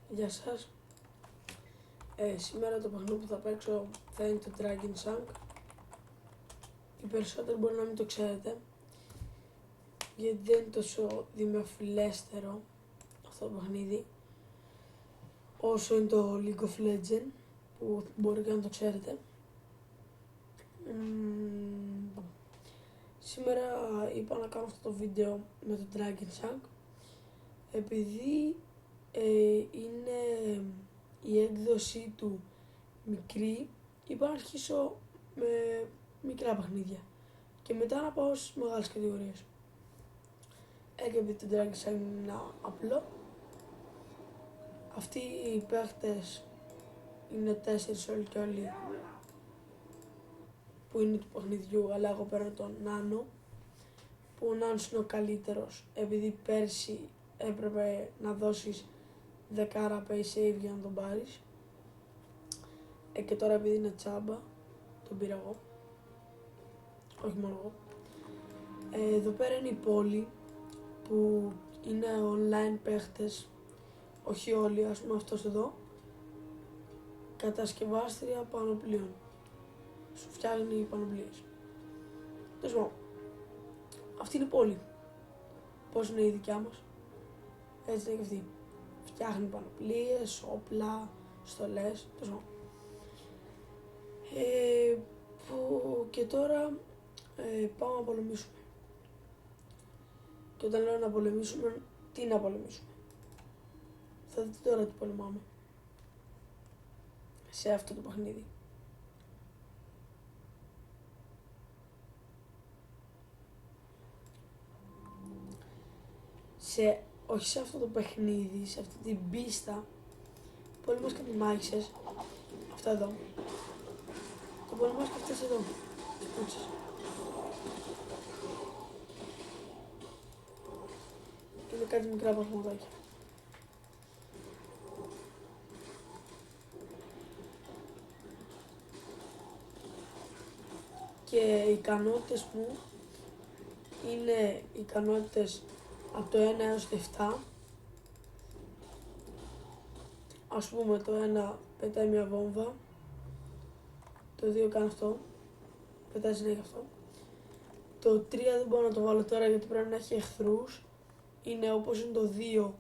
Γεια σας. Σήμερα το παιχνίδι που θα παίξω θα είναι το Dragon Chunk. Οι περισσότεροι μπορεί να μην το ξέρετε, γιατί δεν είναι τόσο δημοφιλέστερο αυτό το παιχνίδι όσο είναι το League of Legends, που μπορεί και να το ξέρετε. Σήμερα είπα να κάνω αυτό το βίντεο με το Dragon Chunk επειδή είναι η έκδοσή του μικρή. Είπα να αρχίσω με μικρά παιχνίδια και μετά να πάω στις μεγάλες κατηγορίες. Και επειδή το Dragon Chunk είναι ένα απλό, αυτοί οι παίχτες είναι 4 όλοι και όλοι που είναι του παιχνιδιού, αλλά εγώ παίρνω τον Nano, που ο Nano είναι ο καλύτερος επειδή πέρσι έπρεπε να δώσεις 10 pay save για να τον πάρεις, και τώρα επειδή είναι τσάμπα τον πήρα εγώ, όχι μόνο εγώ. Εδώ πέρα είναι η πόλη που είναι online παίχτες, όχι όλοι, ας πούμε αυτός εδώ, κατασκευάστρια πανοπλίων, σου φτιάχνει πανοπλίες. Τέλος πάντων, αυτή είναι η πόλη. Πώς είναι η δικιά μας, έτσι είναι και αυτή. Φτιάχνει πανοπλίες, όπλα, στολές, τέλος πάντων. Και τώρα πάμε να πολεμήσουμε. Και όταν λέω να πολεμήσουμε, τι να πολεμήσουμε? Θα δείτε τώρα τι πολεμάμε σε αυτό το παιχνίδι. Όχι σε αυτό το παιχνίδι, σε αυτή την πίστα, πολεμάς κάτι μάχησες, αυτά εδώ. Το πολεμάς και αυτές εδώ, τις πούτσες. Είναι κάτι μικρά πραγματάκια. Και οι ικανότητες μου είναι ικανότητες από το 1 έως το 7. Ας πούμε το 1 πετάει μια βόμβα, το 2 κάνει αυτό, πετάει συνέχεια αυτό. Το 3 δεν μπορώ να το βάλω τώρα γιατί πρέπει να έχει εχθρούς. Είναι όπως είναι το 2,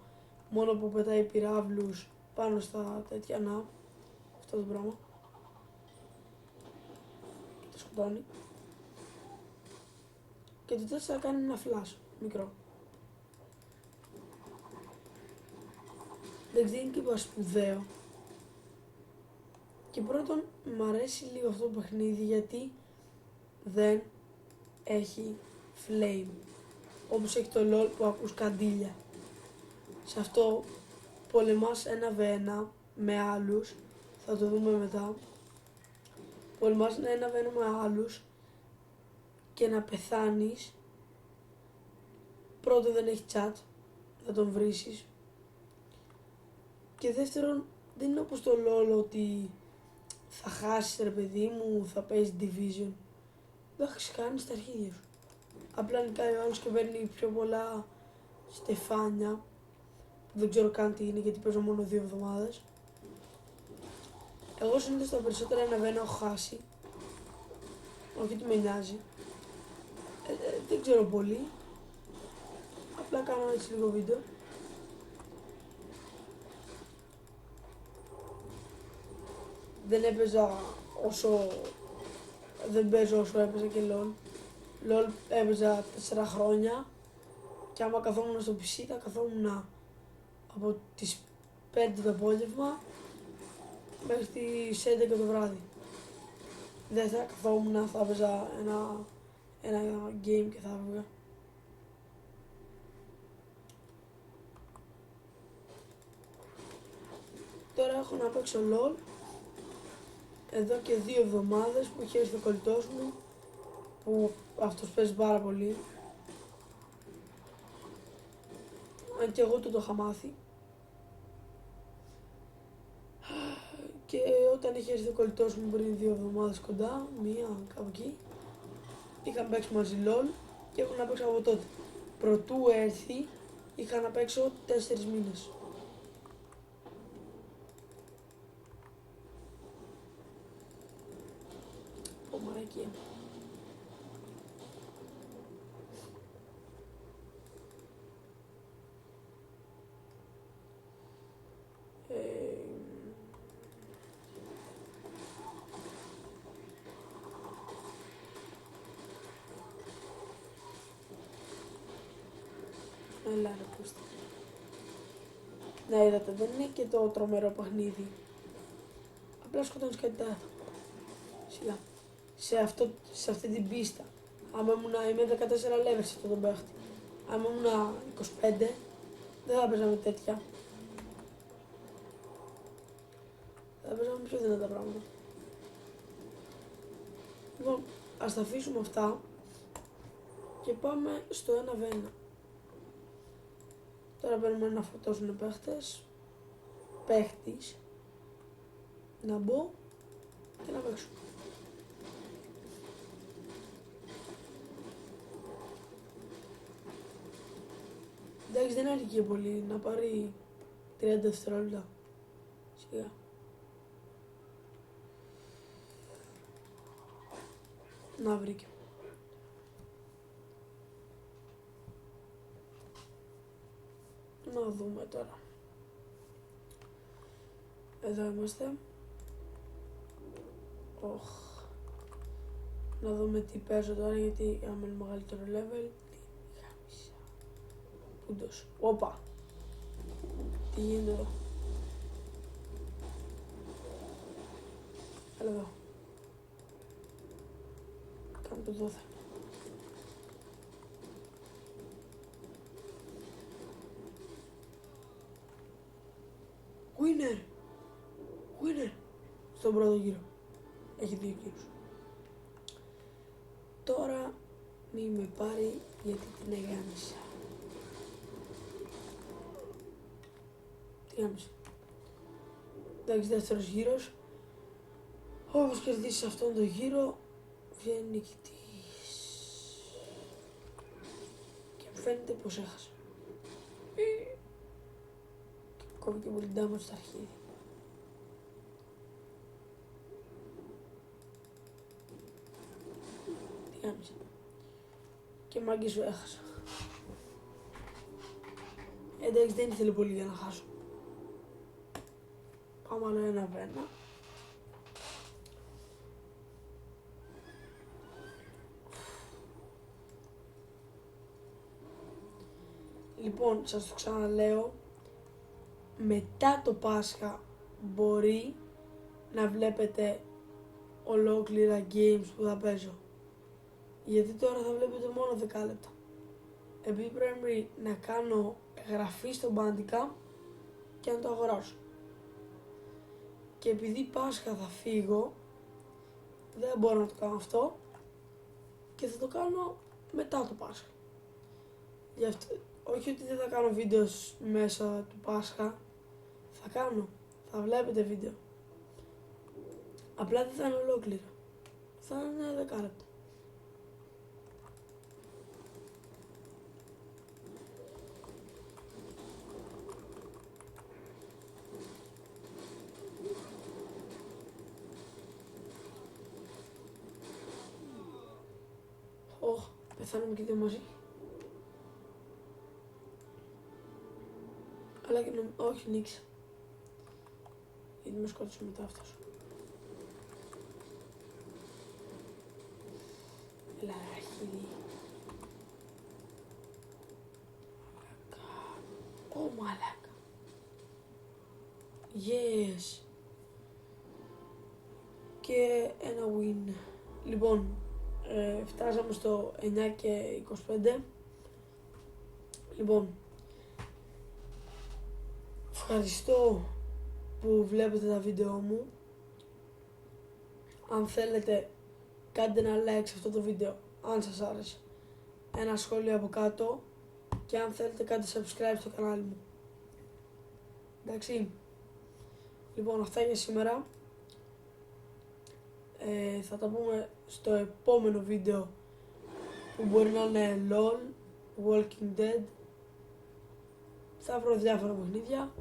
μόνο που πετάει πυράβλους πάνω στα τέτοια, να, αυτό το πράγμα. Και το σκοτώνει. Και το 4 κάνει ένα flash, μικρό. Δεν είναι και σπουδαίο. Και πρώτον, μ' αρέσει λίγο αυτό το παιχνίδι γιατί δεν έχει flame. Όπως έχει το LOL που ακούς καντήλια. Σε αυτό πολεμάς 1v1 με άλλους, θα το δούμε μετά. Πολεμάς 1v1 με άλλους και να πεθάνεις. Πρώτον, δεν έχει chat, θα τον βρίσεις. Και δεύτερον, δεν είναι όπως το LOL ότι θα χάσεις ρε παιδί μου, θα παίζεις division. Δεν έχεις κάνει στα αρχίδια σου. Απλά νικάει ο άλλος και παίρνει πιο πολλά στεφάνια, που δεν ξέρω καν τι είναι γιατί παίζω μόνο 2 εβδομάδες. Εγώ συνήθως τα περισσότερα 1v1 έχω χάσει. Όχι ότι με νοιάζει. Δεν ξέρω πολύ. Απλά κάνω έτσι λίγο βίντεο. Δεν παίζω όσο έπαιζα και LOL. LOL έπαιζα 4 χρόνια και άμα καθόμουν στο PC θα καθόμουν από τις 5 το απόγευμα μέχρι τις 11 το βράδυ. Δεν θα καθόμουν, θα έπαιζα ένα game και θα έβγα. Τώρα έχω να παίξω LOL εδώ και 2 εβδομάδες που είχε έρθει ο κολλητός μου, που αυτός παίζει πάρα πολύ. Αν και εγώ του το είχα μάθει. Και όταν είχε έρθει ο κολλητός μου πριν 2 εβδομάδες κοντά, μία κάπου εκεί, είχαμε παίξει μαζί LOL και έχω να παίξω από τότε. Προτού έρθει είχα να παίξω 4 μήνες. Μαλακία. Έλα ρε πούστη. Ναι, είδατε, δεν είναι και το τρομερό παιχνίδι. Απλά σκοτώνεις κάτι τάχα. Σιγά. Σε αυτή την πίστα. Άμα είμαι 14 level σε αυτό το παίχτη. Άμα ήμουν 25, δεν θα παίζαμε τέτοια. Θα παίζαμε πιο δυνατά πράγματα. Λοιπόν, ας τα αφήσουμε αυτά και πάμε στο 1v1. Τώρα περιμένουμε να φορτώσουν οι παίχτης, να μπω και να παίξω. Εντάξει, δεν αρκεί πολύ, να πάρει 30 δευτερόλεπτα. Σιγά. Να βρήκε. Να δούμε τώρα. Εδώ είμαστε. Να δούμε τι παίζω τώρα, γιατί άμα είναι μεγαλύτερο level. Πούντος. Όπα. Τι γίνεται εδώ. Έλα εδώ. Κάνε το δόθε. Winner! Winner! Στον πρώτο γύρο. Έχει 2 γύρους. Τώρα μη με πάρει γιατί την εγάμισα. Τι γάμισα. Εντάξει, δεύτερος γύρος. Όπως κερδίσει αυτόν τον γύρο, βγαίνει νικητής. Και μου φαίνεται πως έχασε. Κόβει και πολύ damage στα αρχίδια. Τι γάμισα. Και μάγκη σου έχασα. Εντάξει, δεν ήθελε πολύ για να χάσω. Πάμε άλλο 1v1. Λοιπόν, σας το ξαναλέω, μετά το Πάσχα μπορεί να βλέπετε ολόκληρα games που θα παίζω. Γιατί τώρα θα βλέπετε μόνο 10 λεπτά. Επειδή πρέπει να κάνω εγγραφή στο Bandicamp και να το αγοράσω. Και επειδή Πάσχα θα φύγω, δεν μπορώ να το κάνω αυτό και θα το κάνω μετά το Πάσχα. Γι' αυτό, όχι ότι δεν θα κάνω βίντεο μέσα του Πάσχα, θα βλέπετε βίντεο. Απλά δεν θα είναι ολόκληρα, θα είναι 10 λεπτά. Πεθάνουμε και δύο μαζί. Αλλά και όχι, νίξα. Γιατί με σκότωσε μετά αυτός. Έλα αρχίδι. Ω μαλάκα. Yes. Και ένα win. Λοιπόν, φτάσαμε στο 9 και 25. Λοιπόν, ευχαριστώ που βλέπετε τα βίντεο μου. Αν θέλετε, κάντε ένα like σε αυτό το βίντεο αν σας άρεσε. Ένα σχόλιο από κάτω και αν θέλετε κάντε subscribe στο κανάλι μου. Εντάξει. Λοιπόν, αυτά για σήμερα. Θα τα πούμε στο επόμενο βίντεο που μπορεί να είναι LOL, Walking Dead. Θα βρω διάφορα παιχνίδια.